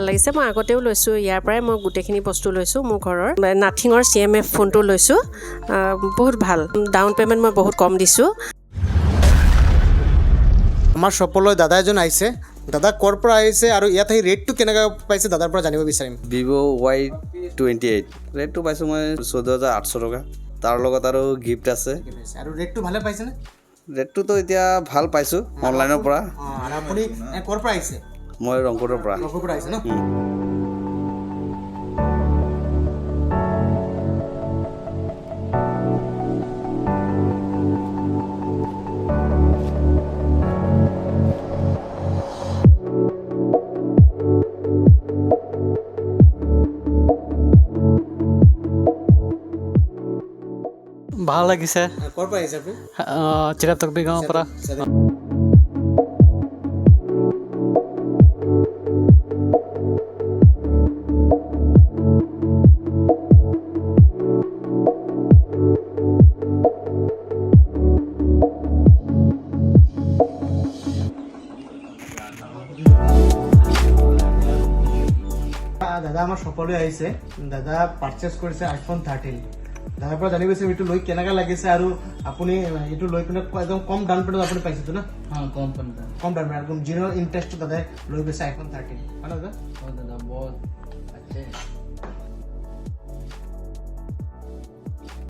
লাগিছে মই আগতেও লৈছোঁ ইয়াৰ পৰাই মই গোটেইখিনি বস্তু লৈছোঁ মোৰ ঘৰৰ নাথিঙৰ CMF ফোনটো লৈছোঁ বহুত ভাল ডাউন পে'মেণ্ট মই বহুত কম দিছোঁ আমাৰ শ্বপলৈ দাদা এজন আহিছে দাদা ক'ৰ পৰা আহিছে আৰু ইয়াত আহি ৰেটটো কেনেকৈ পাইছে দাদাৰ পৰা জানিব বিচাৰিম Vivo Y28 ৰেটটো পাইছোঁ মই 14,800 টকা তাৰ লগত আৰু গিফ্ট আছে আৰু ৰেটটো ভালে পাইছেনে ৰেটটোতো এতিয়া ভাল পাইছোঁ অনলাইনৰ পৰা আৰু আপুনি ক'ৰ পৰা আহিছে মই ৰংপুৰৰ পৰা ৰংপুৰৰ পৰা আহিছে ন ভাল লাগিছে ক'ৰ পৰা আহিছে আপুনি চিৰাতকবি গাঁৱৰ পৰা দাদা আমাৰ শ্বপলৈ আহিছে দাদা পাৰ্চেছ কৰিছে iPhone 13 দাদাৰ পৰা জানিব বিচাৰিম এইটো লৈ কেনেকৈ লাগিছে আৰু আপুনি এইটো লৈ পিনে একদম কম ডাউন পে'মেণ্টত আপুনি পাইছেতো না কম কম ডাউন পে'মেণ্ট একদম জিৰ' ইণ্টাৰেষ্টত দাদাই লৈ গৈছে iPhone 13 হয় না দাদা দাদা বহুত